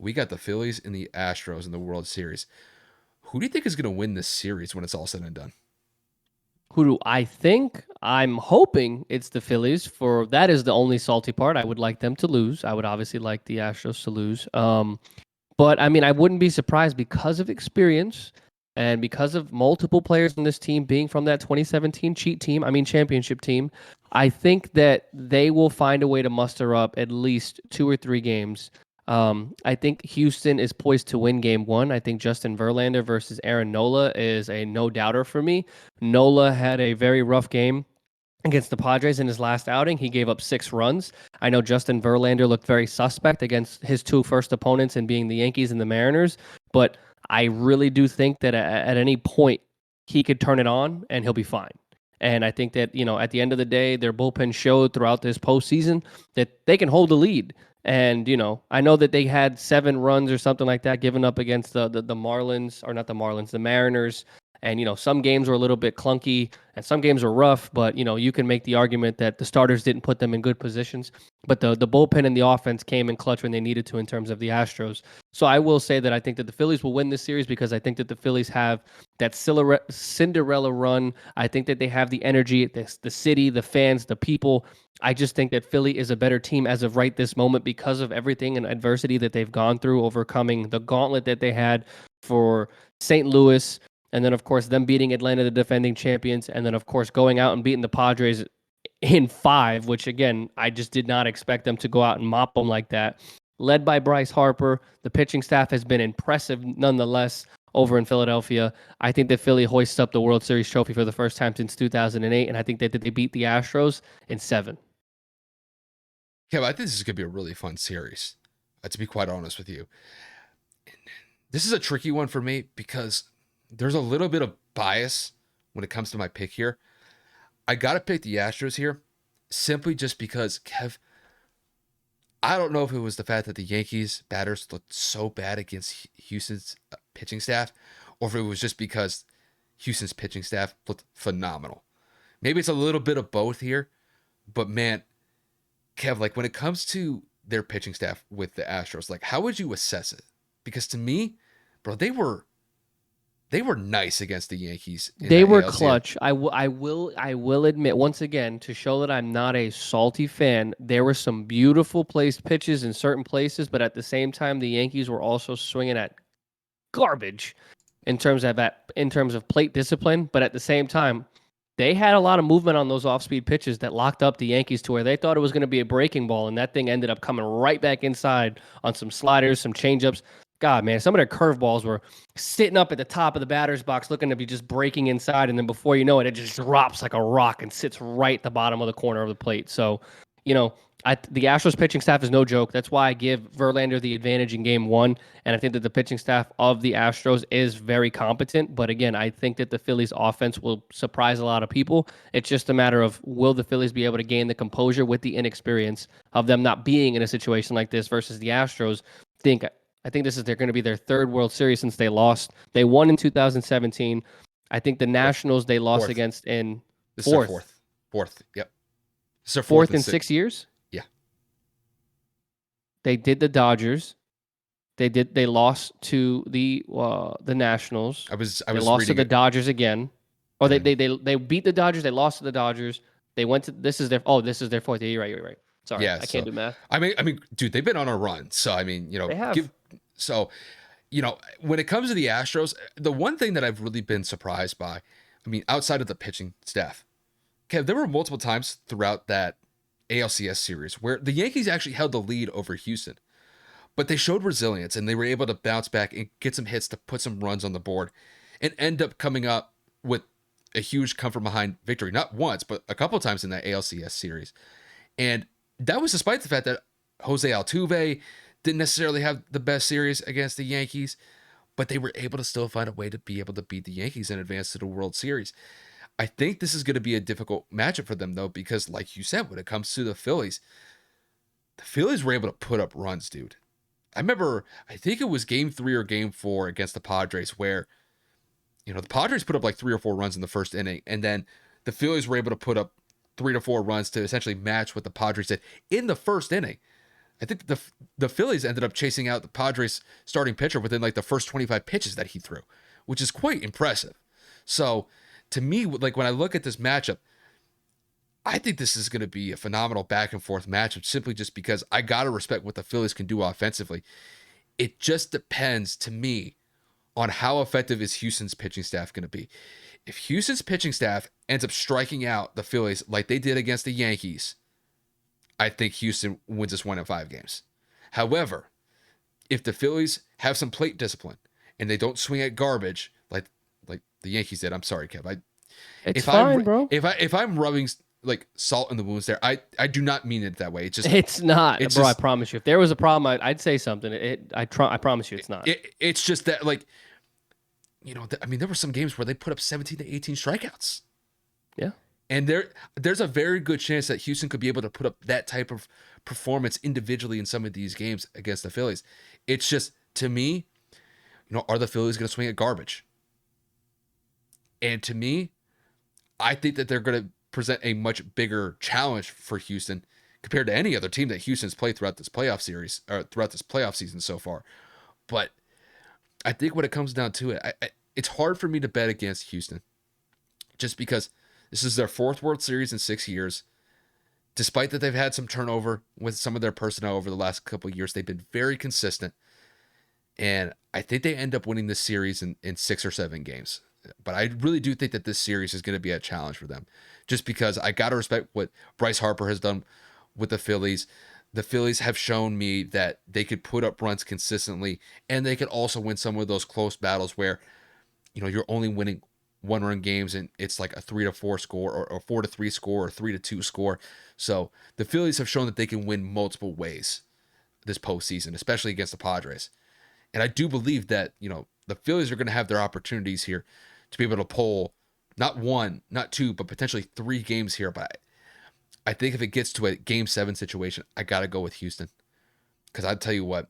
we got the Phillies and the Astros in the World Series. Who do you think is going to win this series when it's all said and done? Who do I think? I'm hoping it's the Phillies. For that is the only salty part. I would like them to lose. I would obviously like the Astros to lose. But I mean, I wouldn't be surprised because of experience and because of multiple players in this team being from that 2017 championship team. I think that they will find a way to muster up at least 2 or 3 games. I think Houston is poised to win game one. I think Justin Verlander versus Aaron Nola is a no doubter for me. Nola had a very rough game against the Padres in his last outing. He gave up 6 runs. I know Justin Verlander looked very suspect against his two first opponents and being the Yankees and the Mariners, but I really do think that at any point he could turn it on and he'll be fine. And I think that, at the end of the day, their bullpen showed throughout this postseason that they can hold the lead. And, I know that they had 7 runs or something like that given up against the Marlins, or not the Marlins, the Mariners. And, some games were a little bit clunky and some games were rough, but, you can make the argument that the starters didn't put them in good positions. But the bullpen and the offense came in clutch when they needed to in terms of the Astros. So I will say that I think that the Phillies will win this series because I think that the Phillies have that Cinderella run. I think that they have the energy, the city, the fans, the people. I just think that Philly is a better team as of right this moment because of everything and adversity that they've gone through, overcoming the gauntlet that they had for St. Louis, and then, of course, them beating Atlanta, the defending champions. And then, of course, going out and beating the Padres in 5, which, again, I just did not expect them to go out and mop them like that. Led by Bryce Harper, the pitching staff has been impressive nonetheless over in Philadelphia. I think that Philly hoists up the World Series trophy for the first time since 2008, and I think that they beat the Astros in 7. Yeah, I think this is going to be a really fun series, to be quite honest with you. This is a tricky one for me because there's a little bit of bias when it comes to my pick here. I got to pick the Astros here simply just because, Kev, I don't know if it was the fact that the Yankees batters looked so bad against Houston's pitching staff, or if it was just because Houston's pitching staff looked phenomenal. Maybe it's a little bit of both here, but man, Kev, like when it comes to their pitching staff with the Astros, like how would you assess it? Because to me, bro, they were nice against the Yankees in They that were ALCS. clutch. I will admit once again, to show that I'm not a salty fan, there were some beautiful placed pitches in certain places, but at the same time, the Yankees were also swinging at garbage in terms of plate discipline. But at the same time, they had a lot of movement on those off-speed pitches that locked up the Yankees to where they thought it was going to be a breaking ball, and that thing ended up coming right back inside on some sliders, some changeups. God, man, some of their curveballs were sitting up at the top of the batter's box looking to be just breaking inside, and then before you know it, it just drops like a rock and sits right at the bottom of the corner of the plate. So, you know, the Astros pitching staff is no joke. That's why I give Verlander the advantage in game one. And I think that the pitching staff of the Astros is very competent. But again, I think that the Phillies offense will surprise a lot of people. It's just a matter of will the Phillies be able to gain the composure with the inexperience of them not being in a situation like this versus the Astros. I think they're going to be their third World Series since they lost. They won in 2017. I think the Nationals they lost Fourth. against in This is their fourth. fourth. Fourth. Yep. This is their Fourth and in sixth. 6 years. Yeah. They did the Dodgers. They lost to the Nationals. I was They lost to reading the it. Dodgers again. Or And they beat the Dodgers. They lost to the Dodgers. They went to this is their fourth. Yeah, you're right. You're right. Sorry, yeah, I so can't do math. I mean, dude, they've been on a run. So I mean, They have. when it comes to the Astros, the one thing that I've really been surprised by, I mean, outside of the pitching staff, Kev, there were multiple times throughout that ALCS series where the Yankees actually held the lead over Houston, but they showed resilience and they were able to bounce back and get some hits to put some runs on the board and end up coming up with a huge come from behind victory, not once, but a couple times in that ALCS series. And that was despite the fact that Jose Altuve didn't necessarily have the best series against the Yankees, but they were able to still find a way to be able to beat the Yankees and advance to the World Series. I think this is going to be a difficult matchup for them, though, because like you said, when it comes to the Phillies were able to put up runs, dude. I remember, I think it was game 3 or game 4 against the Padres where, the Padres put up like 3 or 4 runs in the first inning, and then the Phillies were able to put up 3 to 4 runs to essentially match what the Padres did in the first inning. I think the Phillies ended up chasing out the Padres starting pitcher within like the first 25 pitches that he threw, which is quite impressive. So to me, like when I look at this matchup, I think this is going to be a phenomenal back and forth matchup simply just because I got to respect what the Phillies can do offensively. It just depends to me on how effective is Houston's pitching staff going to be. If Houston's pitching staff ends up striking out the Phillies like they did against the Yankees, I think Houston wins this 1 in 5 games. However, if the Phillies have some plate discipline and they don't swing at garbage like the Yankees did, I'm sorry, Kev. It's fine, bro. If I'm rubbing like salt in the wounds there, I do not mean it that way. It's not, it's bro. just I promise you. If there was a problem, I'd say something. I promise you, it's not. it's just that like I mean there were some games where they put up 17 to 18 strikeouts. Yeah. And there's a very good chance that Houston could be able to put up that type of performance individually in some of these games against the Phillies. It's just to me, are the Phillies going to swing at garbage? And to me, I think that they're going to present a much bigger challenge for Houston compared to any other team that Houston's played throughout this playoff series or throughout this playoff season so far. But I think when it comes down to it, it's hard for me to bet against Houston just because this is their 4th World Series in 6 years. Despite that they've had some turnover with some of their personnel over the last couple of years, they've been very consistent. And I think they end up winning this series in 6 or 7 games. But I really do think that this series is going to be a challenge for them. Just because I got to respect what Bryce Harper has done with the Phillies. The Phillies have shown me that they could put up runs consistently. And they could also win some of those close battles where, you're only winning 1-run games and it's like a 3-4 score or 4-3 score or 3-2 score. So the Phillies have shown that they can win multiple ways this postseason, especially against the Padres. And I do believe that, the Phillies are going to have their opportunities here to be able to pull not 1, not 2, but potentially 3 games here. But I think if it gets to a Game 7 situation, I got to go with Houston. Because I'll tell you what,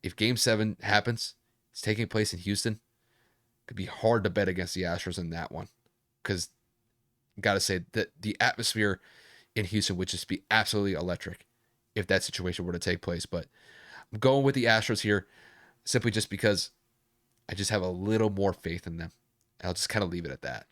if Game 7 happens, it's taking place in Houston, it could be hard to bet against the Astros in that one. Because got to say that the atmosphere in Houston would just be absolutely electric if that situation were to take place. But I'm going with the Astros here simply just because I just have a little more faith in them. I'll just kind of leave it at that.